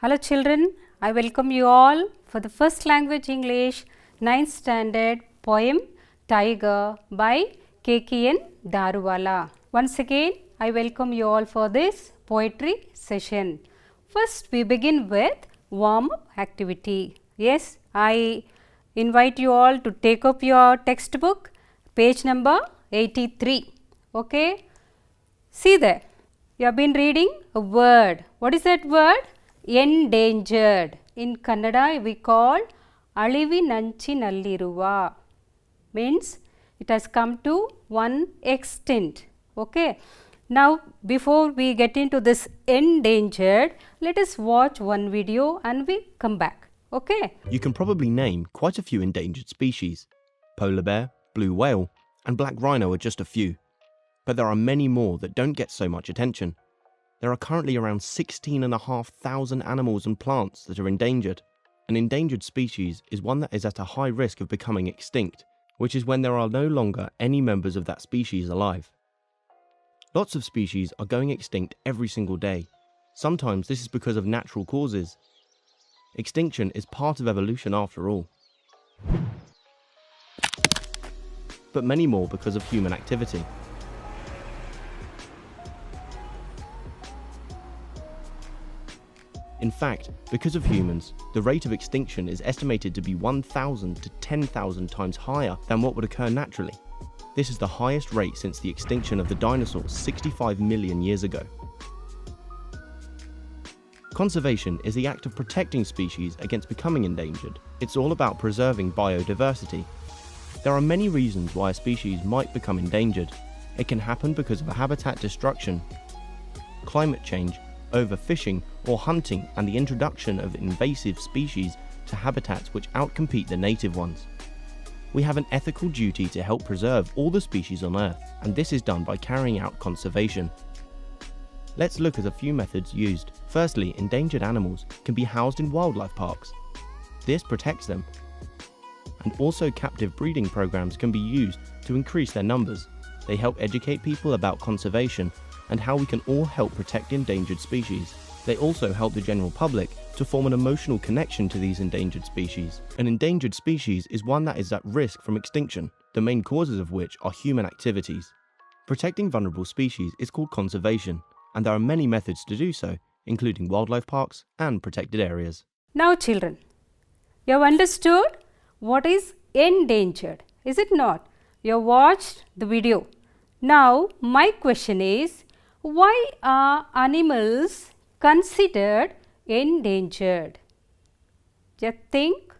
Hello children, I welcome you all for the first language English 9th standard poem Tiger by K.K.N. Daruwala. Once again, I welcome you all for this poetry session. First, we begin with warm-up activity. Yes, I invite you all to take up your textbook, page number 83. Okay, see there. You have been reading a word. What is that word? Endangered. In Kannada we call Alivinanchinnalliruva. Means it has come to one extent. Okay. Now before we get into this endangered, let us watch one video and we come back. Okay. You can probably name quite a few endangered species. Polar bear, blue whale, and black rhino are just a few. But there are many more that don't get so much attention. There are currently around 16,500 animals and plants that are endangered. An endangered species is one that is at a high risk of becoming extinct, which is when there are no longer any members of that species alive. Lots of species are going extinct every single day. Sometimes this is because of natural causes. Extinction is part of evolution after all. But many more because of human activity. In fact, because of humans, the rate of extinction is estimated to be 1,000 to 10,000 times higher than what would occur naturally. This is the highest rate since the extinction of the dinosaurs 65 million years ago. Conservation is the act of protecting species against becoming endangered. It's all about preserving biodiversity. There are many reasons why a species might become endangered. It can happen because of a habitat destruction, climate change, overfishing or hunting, and the introduction of invasive species to habitats which outcompete the native ones. We have an ethical duty to help preserve all the species on Earth, and this is done by carrying out conservation. Let's look at a few methods used. Firstly, endangered animals can be housed in wildlife parks. This protects them. And also captive breeding programs can be used to increase their numbers. They help educate people about conservation and how we can all help protect endangered species. They also help the general public to form an emotional connection to these endangered species. An endangered species is one that is at risk from extinction, the main causes of which are human activities. Protecting vulnerable species is called conservation, and there are many methods to do so, including wildlife parks and protected areas. Now children, you have understood what is endangered, is it not? You have watched the video. Now my question is, why are animals considered endangered? Just think.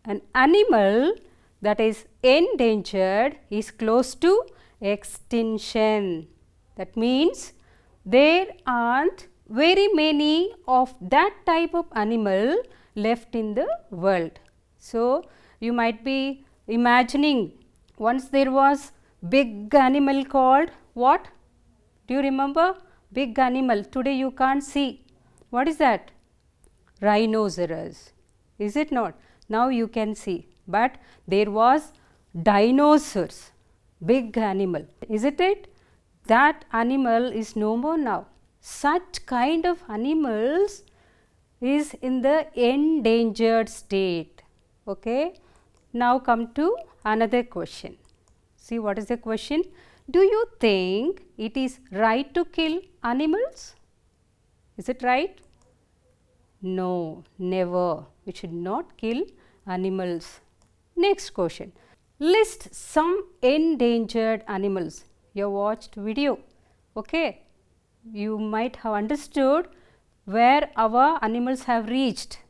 An animal that is endangered is close to extinction. That means there aren't very many of that type of animal left in the world. So you might be imagining, once there was big animal called what? Do you remember? Big animal. Today you can't see. What is that? Rhinoceros. Is it not? Now you can see. But there was dinosaurs. Big animal. Isn't it? That animal is no more now. Such kind of animals is in the endangered state. Okay. Now come to another question. See, what is the question? Do you think it is right to kill animals? Is it right? No, never. We should not kill animals. Next question. List some endangered animals. You watched video. Okay. You might have understood where our animals have reached.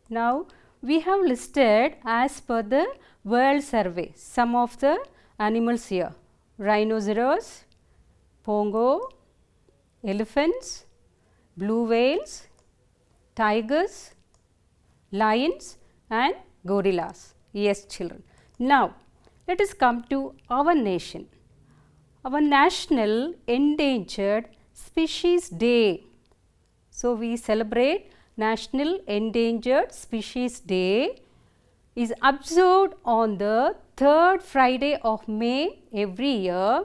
Now we have listed as per the World Survey some of the animals here: rhinoceros, pongo, elephants, blue whales, tigers, lions and gorillas. Yes children. Now let us come to our nation. Our National Endangered Species Day. So we celebrate National Endangered Species Day is observed on the third Friday of May every year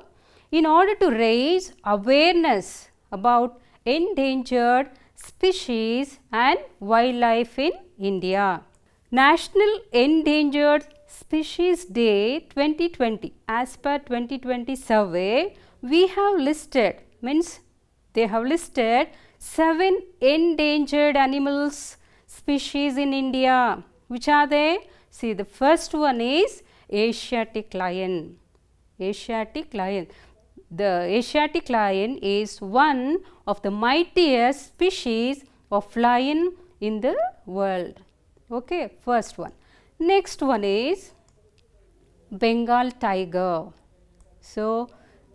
in order to raise awareness about endangered species and wildlife in India. National Endangered Species Day 2020. As per 2020 survey, we have listed, means they have listed 7 endangered animals species in India. Which are they? See, the first one is Asiatic lion. Asiatic lion. The Asiatic lion is one of the mightiest species of lion in the world. Okay, first one. Next one is Bengal tiger. So,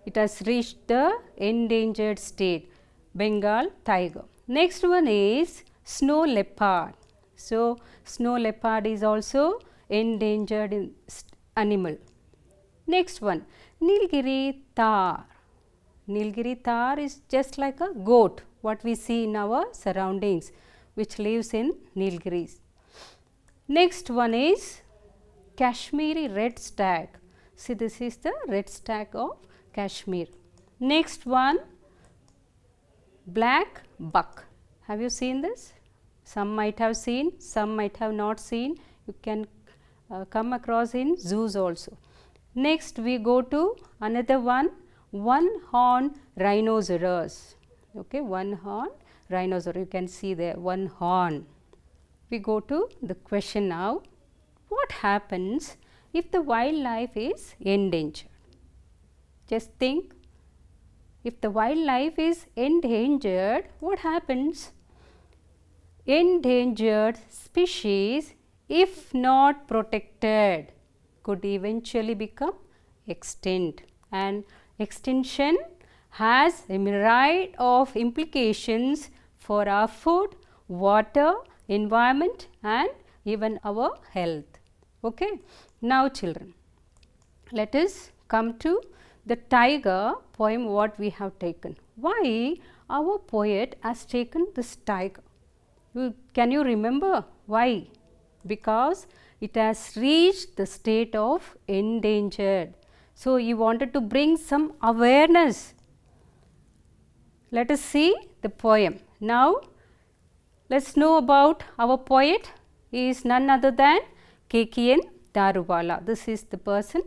it has reached the endangered state, Bengal tiger. Next one is snow leopard. So, snow leopard is also endangered animal. Next one, Nilgiri tahr. Nilgiri tahr is just like a goat, what we see in our surroundings, which lives in Nilgiris. Next one is Kashmiri red stag. See, this is the red stag of Kashmir. Next one, black buck. Have you seen this? Some might have seen, some might have not seen. You can come across in zoos also. Next we go to another one, one-horned rhinoceros. Okay, one-horned rhinoceros. You can see there, one horn. We go to the question now. What happens if the wildlife is endangered? Just think, if the wildlife is endangered, what happens? Endangered species, if not protected, could eventually become extinct, and extinction has a myriad of implications for our food, water, environment and even our health. Okay. Now children, let us come to the tiger poem what we have taken. Why our poet has taken this tiger? Can you remember why? Because it has reached the state of endangered. So, he wanted to bring some awareness. Let us see the poem. Now, let us know about our poet. He is none other than K.K.N. Daruvala. This is the person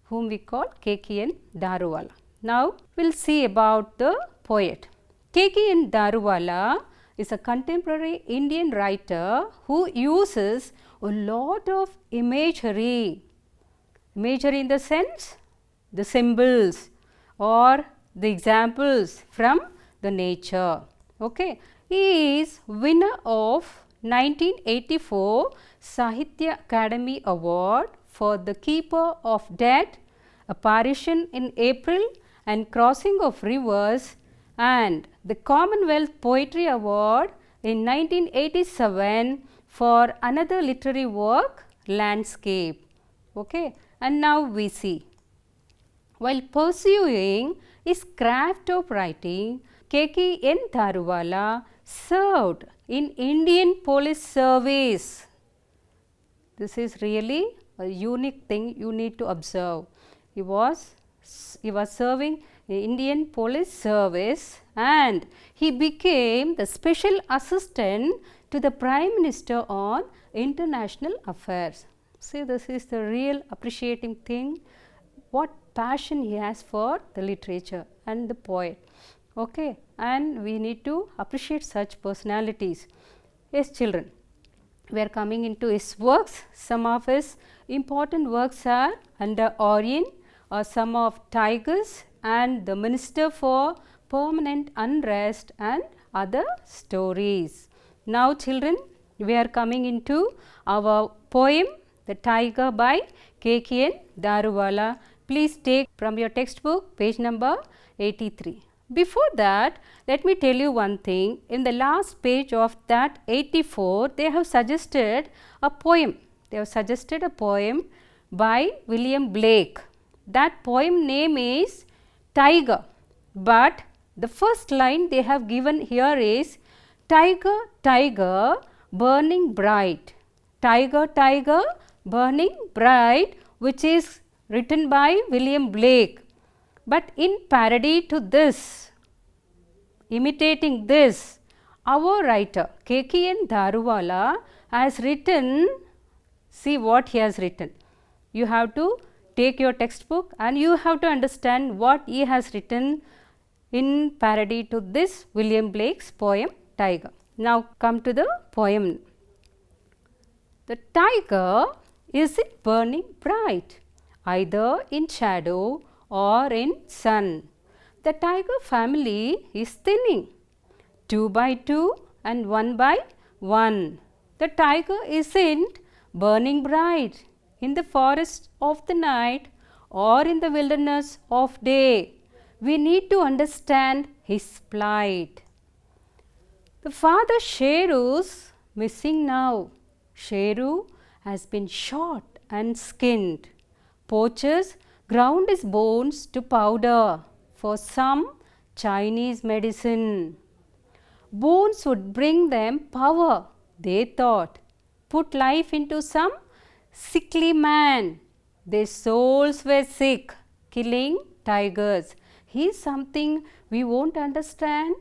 whom we call K.K.N. Daruvala. Now, we will see about the poet. K.K.N. Daruvala is a contemporary Indian writer who uses a lot of imagery. Imagery in the sense, the symbols or the examples from the nature. Okay. He is winner of 1984 Sahitya Academy Award for The Keeper of Death, Apparition in April and Crossing of Rivers, and the Commonwealth Poetry Award in 1987 for another literary work, Landscape. Okay. And now we see, while pursuing his craft of writing, K.K.N. Daruvala served in Indian Police Service. This is really a unique thing you need to observe. He was serving in Indian Police Service and he became the special assistant to the Prime Minister on international affairs. See, this is the real appreciating thing, what passion he has for the literature and the poet. Okay, and we need to appreciate such personalities. Yes, children, we are coming into his works. Some of his important works are Under Orion or Some of Tigers and The Minister for Permanent Unrest and other stories. Now children, we are coming into our poem The Tiger by K.K.N. Daruvala. Please take from your textbook page number 83. Before that, let me tell you one thing. In the last page of that 84, they have suggested a poem. They have suggested a poem by William Blake. That poem name is Tiger, but the first line they have given here is Tiger, tiger, burning bright. Tiger, tiger, burning bright, which is written by William Blake. But in parody to this, imitating this, our writer K.K.N. Daruwala has written, see what he has written. You have to take your textbook and you have to understand what he has written in parody to this William Blake's poem Tiger. Now come to the poem. The tiger isn't burning bright, either in shadow or in sun. The tiger family is thinning, 2 by 2 and 1 by 1. The tiger isn't burning bright in the forest of the night or in the wilderness of day. We need to understand his plight. The father Sheru's missing now. Sheru has been shot and skinned. Poachers ground his bones to powder for some Chinese medicine. Bones would bring them power, they thought. Put life into some sickly man. Their souls were sick, killing tigers. He's something we won't understand.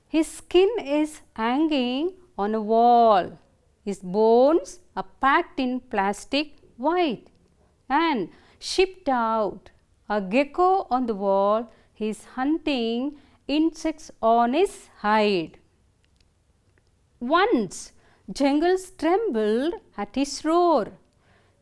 His skin is hanging on a wall. His bones are packed in plastic white and shipped out. A gecko on the wall, he is hunting insects on his hide. Once jungles trembled at his roar.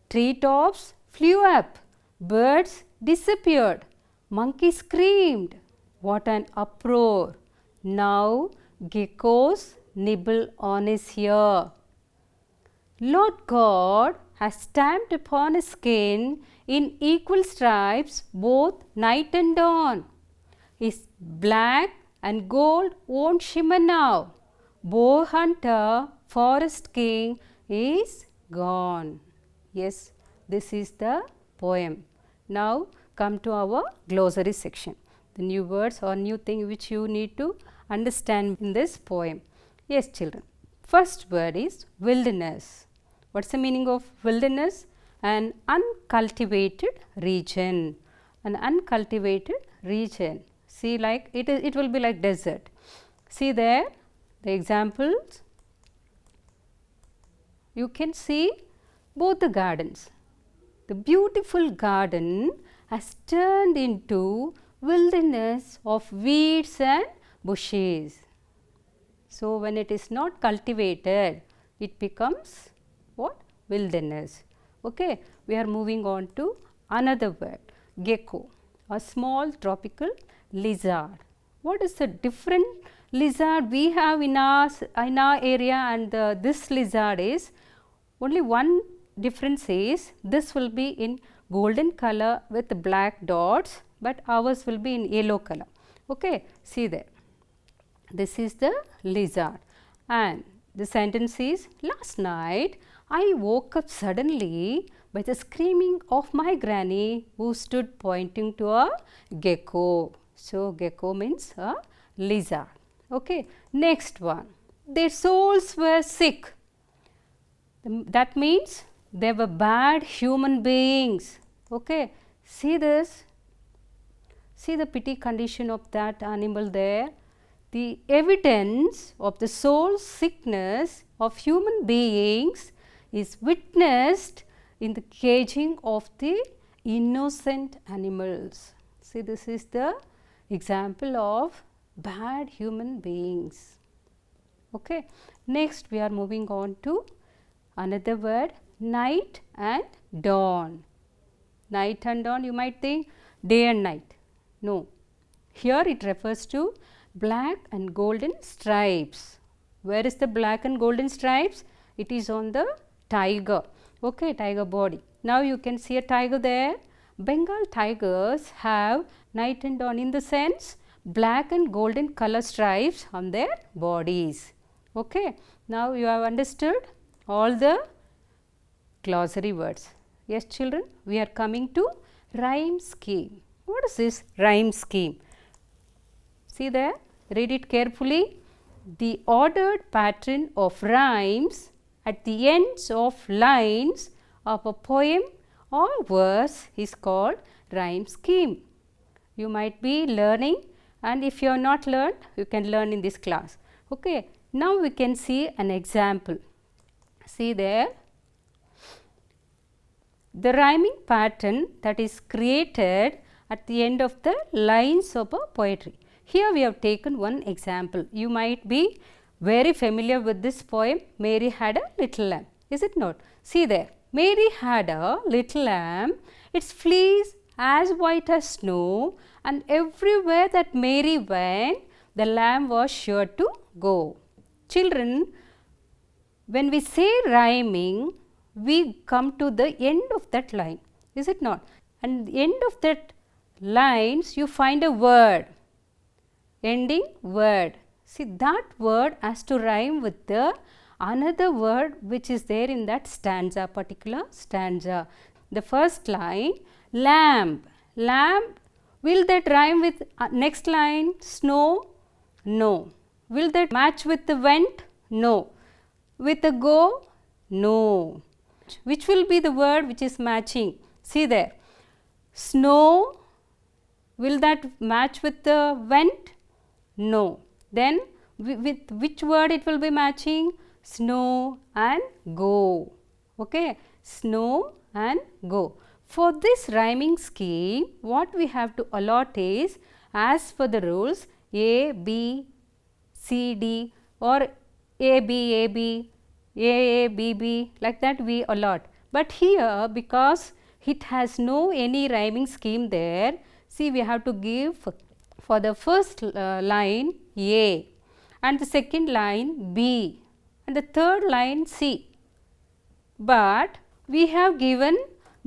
Treetops flew up, birds disappeared, monkeys screamed. What an uproar! Now geckos nibble on his ear. Lord God has stamped upon his skin in equal stripes both night and dawn. His black and gold won't shimmer now. Bow hunter, forest king is gone. Yes, this is the poem. Now come to our glossary section. The new words or new thing which you need to understand in this poem. Yes, children. First word is wilderness. What's the meaning of wilderness? An uncultivated region. An uncultivated region. See, like it will be like desert. See there the examples. You can see both the gardens. The beautiful garden has turned into wilderness of weeds and bushes. So when it is not cultivated, it becomes what? Wilderness. Okay, we are moving on to another word, gecko, a small tropical lizard. What is the different lizard we have in our area and this lizard is, only one difference is this will be in golden color with black dots, but ours will be in yellow color. Okay, see there. This is the lizard and the sentence is, last night I woke up suddenly by the screaming of my granny who stood pointing to a gecko. So gecko means a lizard. Okay, next one. Their souls were sick. That means they were bad human beings. Okay, see this. See the pity condition of that animal there. The evidence of the soul sickness of human beings is witnessed in the caging of the innocent animals. See, this is the example of bad human beings. Okay. Next we are moving on to another word, night and dawn. Night and dawn, you might think day and night. No, here it refers to black and golden stripes. Where is the black and golden stripes? It is on the tiger. Okay, tiger body. Now you can see a tiger there. Bengal tigers have night and dawn in the sense black and golden color stripes on their bodies. Okay, now you have understood all the glossary words. Yes, children, we are coming to rhyme scheme. What is this rhyme scheme? See there, read it carefully. The ordered pattern of rhymes at the ends of lines of a poem or verse is called rhyme scheme. You might be learning and if you have not learned, you can learn in this class. Okay. Now we can see an example. See there, the rhyming pattern that is created at the end of the lines of a poetry. Here we have taken one example. You might be very familiar with this poem, Mary Had a Little Lamb. Is it not? See there, Mary had a little lamb, its fleece as white as snow, and everywhere that Mary went, the lamb was sure to go. Children, when we say rhyming, we come to the end of that line, is it not? And the end of that lines, you find a word, ending word. See, that word has to rhyme with the another word which is there in that stanza, particular stanza. The first line, lamb. Lamb, will that rhyme with next line, snow? No. Will that match with the went? No. With the go? No. Which will be the word which is matching? See there, snow, will that match with the went? No. Then with which word it will be matching? Snow and go. Okay, snow and go. For this rhyming scheme, what we have to allot is, as per the rules, A, B, C, D, or A, B, A, B, B, like that we allot. But here, because it has no any rhyming scheme there, see, we have to give for the first line A, and the second line B, and the third line C. But we have given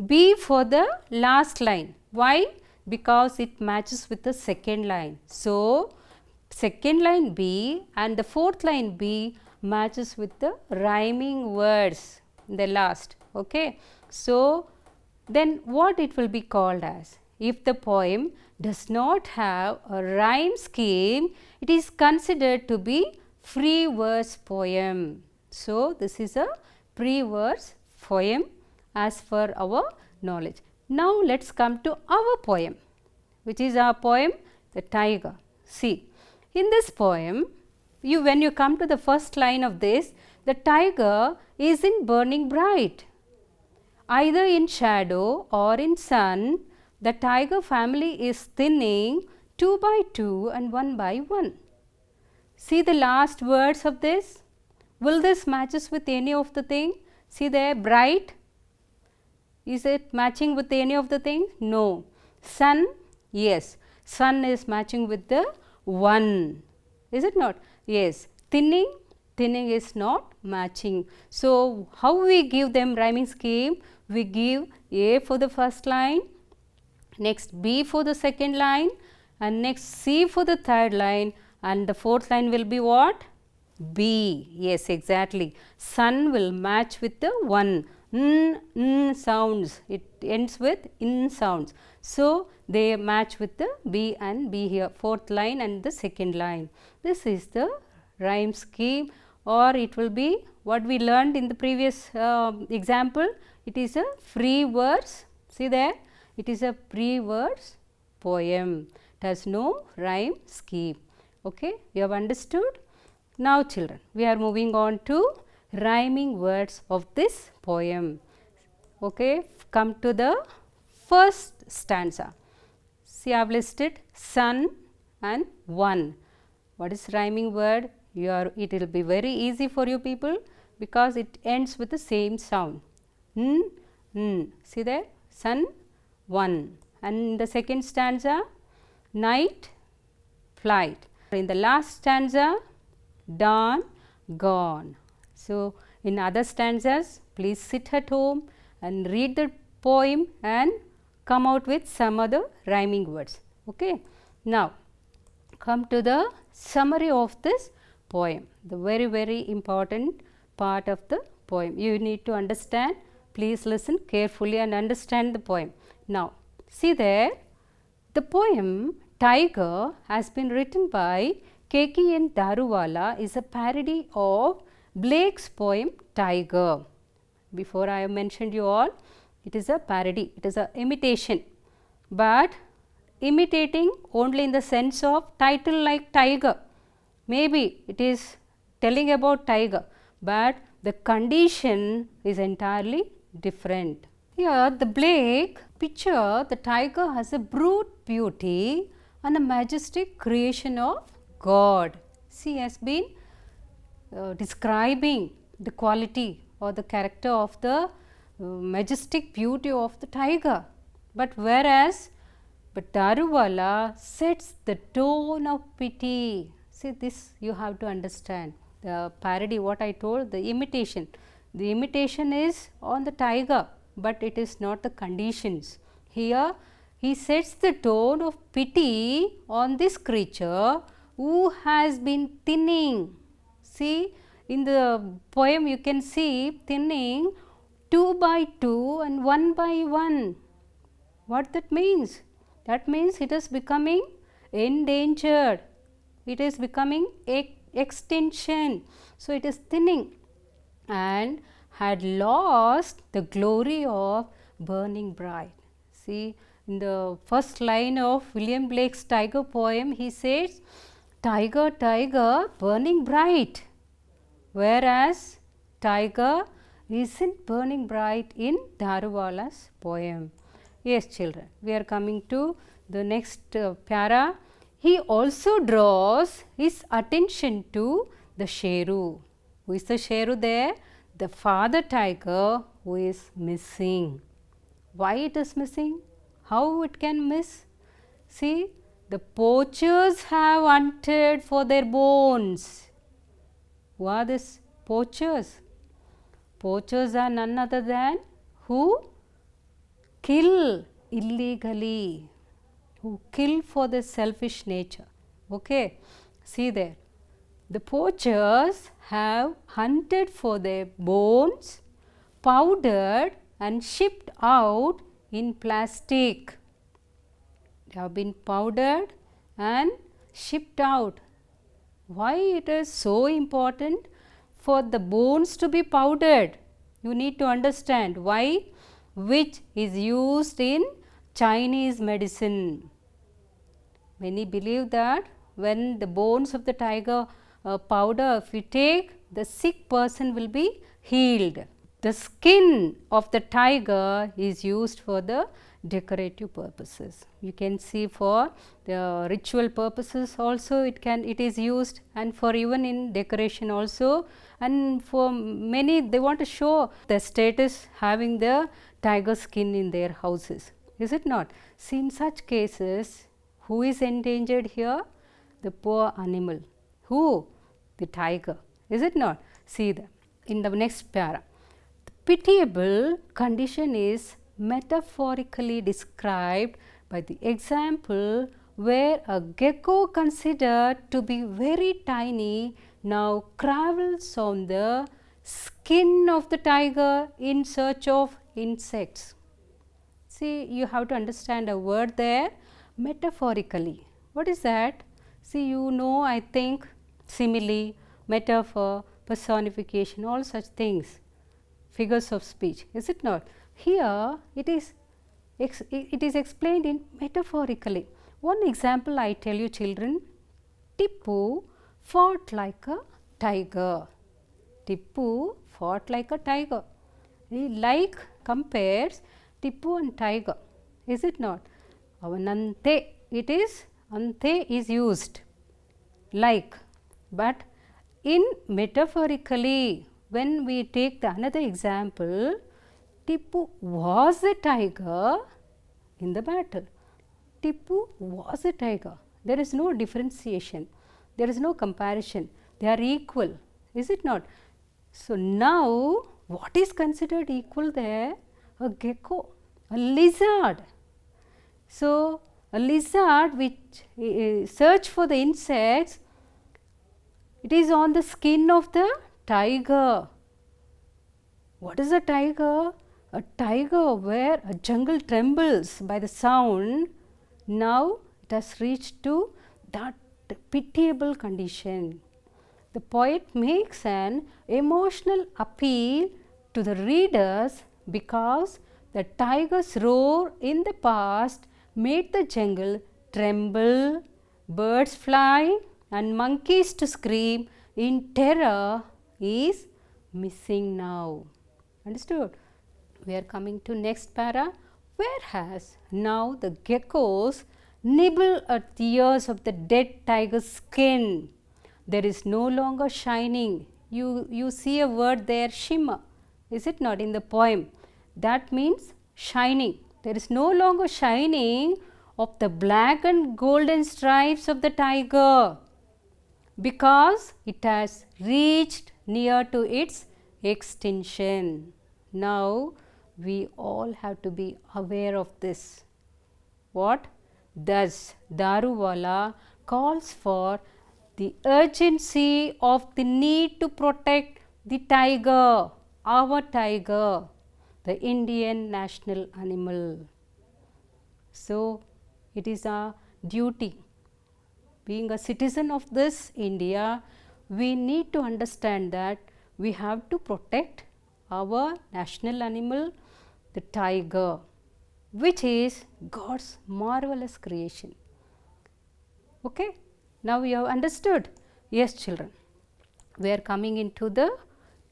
B for the last line. Why? Because it matches with the second line. So, second line B and the fourth line B matches with the rhyming words in the last. Okay. So, then what it will be called as? If the poem does not have a rhyme scheme, it is considered to be free verse poem. So, this is a free verse poem as per our knowledge. Now, let us come to our poem, which is our poem, The Tiger. See, in this poem, when you come to the first line of this, the tiger is in burning bright. Either in shadow or in sun, the tiger family is thinning 2 by 2 and 1 by 1. See the last words of this. Will this matches with any of the thing? See there, bright. Is it matching with any of the things? No. Sun? Yes. Sun is matching with the 1. Is it not? Yes. Thinning? Thinning is not matching. So, how we give them rhyming scheme? We give A for the first line, next B for the second line, and next C for the third line, and the fourth line will be what? B. Yes, exactly. Sun will match with the 1. Sounds. It ends with in sounds. So, they match with the B and B here, fourth line and the second line. This is the rhyme scheme, or it will be what we learned in the previous example. It is a free verse. See there, it is a free verse poem. It has no rhyme scheme. Okay, you have understood? Now, children, we are moving on to rhyming words of this poem. Okay, come to the first stanza. See, I have listed sun and one. What is rhyming word? It will be very easy for you people because it ends with the same sound. See there, sun, one. And the second stanza, night, flight. In the last stanza, dawn, gone. So, in other stanzas, please sit at home and read the poem and come out with some other rhyming words. Okay. Now, come to the summary of this poem, the very, very important part of the poem. You need to understand. Please listen carefully and understand the poem. Now, see there, the poem Tiger has been written by K.K.N. Daruwala, is a parody of Blake's poem Tiger. Before I have mentioned you all, it is a parody, it is a imitation. But imitating only in the sense of title like tiger. Maybe it is telling about tiger, but the condition is entirely different. Here the Blake picture the tiger as a brute beauty and a majestic creation of God. She has been describing the quality or the character of the majestic beauty of the tiger. But Daruvala sets the tone of pity. See, this you have to understand. The parody, what I told, the imitation. The imitation is on the tiger, but it is not the conditions. Here he sets the tone of pity on this creature who has been thinning. See, in the poem you can see thinning 2 by 2 and 1 by 1. What that means? That means it is becoming endangered. It is becoming extinction. So, it is thinning and had lost the glory of burning bright. See, in the first line of William Blake's Tiger poem, he says, tiger, tiger, burning bright, whereas tiger isn't burning bright in Daruwala's poem. Yes, children, we are coming to the next para. He also draws his attention to the Sheru. Who is the Sheru there? The father tiger who is missing. Why it is missing? How it can miss? See, the poachers have hunted for their bones. Who are these poachers? Poachers are none other than who kill illegally, who kill for their selfish nature. Okay, see there. The poachers have hunted for their bones, powdered and shipped out in plastic. They have been powdered and shipped out. Why it is so important for the bones to be powdered? You need to understand why, which is used in Chinese medicine. Many believe that when the bones of the tiger powder, if we take, the sick person will be healed. The skin of the tiger is used for the decorative purposes. You can see for the ritual purposes also it is used, and for even in decoration also, and for many they want to show the status having the tiger skin in their houses. Is it not? See, in such cases, who is endangered here? The poor animal. Who? The tiger. Is it not? See in the next para. The pitiable condition is metaphorically described by the example where a gecko considered to be very tiny now crawls on the skin of the tiger in search of insects. See, you have to understand a word there, metaphorically. What is that? See, you know, I think simile, metaphor, personification, all such things, figures of speech, is it not? Here it is explained in metaphorically. One example I tell you, children. Tippu fought like a tiger. Tippu fought like a tiger. He like compares Tippu and tiger, is it not? Avanante, it is ante is used like, but in metaphorically when we take the another example, Tippu was a tiger in the battle. Tippu was a tiger. There is no differentiation, there is no comparison, they are equal, is it not? So, now what is considered equal there? A gecko, a lizard. So, a lizard which search for the insects, it is on the skin of the tiger. What is a tiger? A tiger where a jungle trembles by the sound. Now it has reached to that pitiable condition. The poet makes an emotional appeal to the readers because the tiger's roar in the past made the jungle tremble, birds fly, and monkeys to scream in terror is missing now. Understood? We are coming to next para. Whereas now the geckos nibble at the ears of the dead tiger's skin. There is no longer shining. You see a word there, shimmer. Is it not in the poem? That means shining. There is no longer shining of the black and golden stripes of the tiger, because it has reached near to its extinction. Now we all have to be aware of this. What? Thus, Daruwala calls for the urgency of the need to protect the tiger, our tiger, the Indian national animal. So, it is our duty. Being a citizen of this India, we need to understand that we have to protect our national animal, the tiger, which is God's marvelous creation. Okay, now we have understood. Yes, children, we are coming into the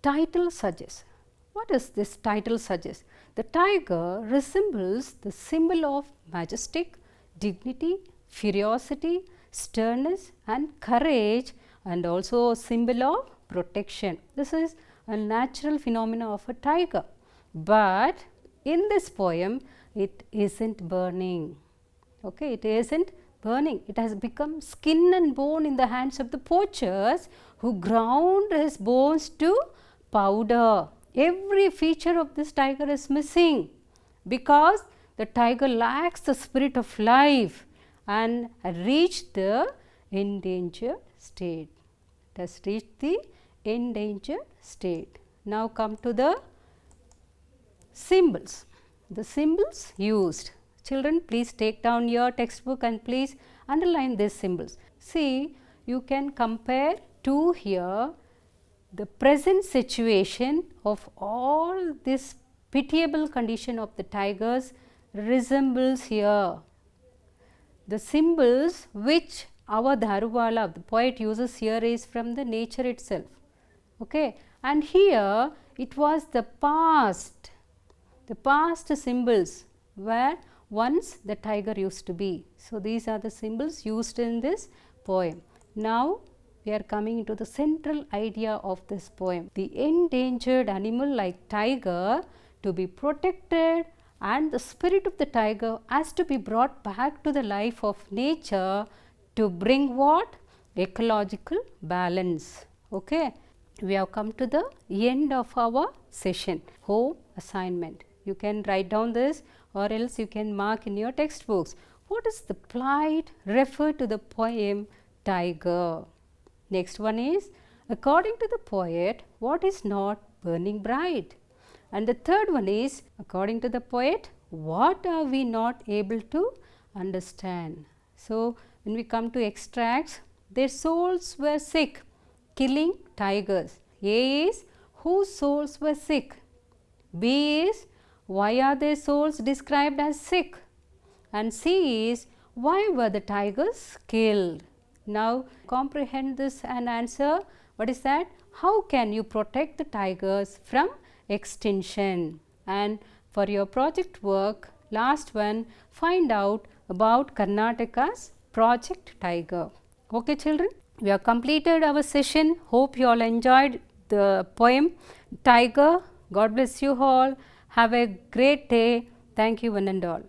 title suggests. What does this title suggest? The tiger resembles the symbol of majestic, dignity, ferocity, sternness and courage, and also a symbol of protection. This is a natural phenomena of a tiger. But in this poem, it isn't burning. Okay, it isn't burning. It has become skin and bone in the hands of the poachers who ground his bones to powder. Every feature of this tiger is missing because the tiger lacks the spirit of life and reached the endangered state. It has reached the endangered state. Now come to the symbols. The symbols used. Children, please take down your textbook and please underline these symbols. See, you can compare two here. The present situation of all this pitiable condition of the tigers resembles here. The symbols which our Daruwala, the poet, uses here is from the nature itself. Okay, and here it was the past symbols where once the tiger used to be. So, these are the symbols used in this poem. Now, we are coming into the central idea of this poem. The endangered animal like tiger to be protected, and the spirit of the tiger has to be brought back to the life of nature to bring what? Ecological balance. Okay. We have come to the end of our session. Home assignment. You can write down this or else you can mark in your textbooks. What is the plight referred to the poem Tiger? Next one is, according to the poet, what is not burning bright? And the third one is, according to the poet, what are we not able to understand? So, when we come to extracts, their souls were sick, killing tigers. A is, whose souls were sick? B is, why are their souls described as sick? And C is, why were the tigers killed? Now, comprehend this and answer. What is that? How can you protect the tigers from extinction? And for your project work, last one, find out about Karnataka's Project Tiger. Okay, children, we have completed our session. Hope you all enjoyed the poem Tiger. God bless you all. Have a great day. Thank you one and all.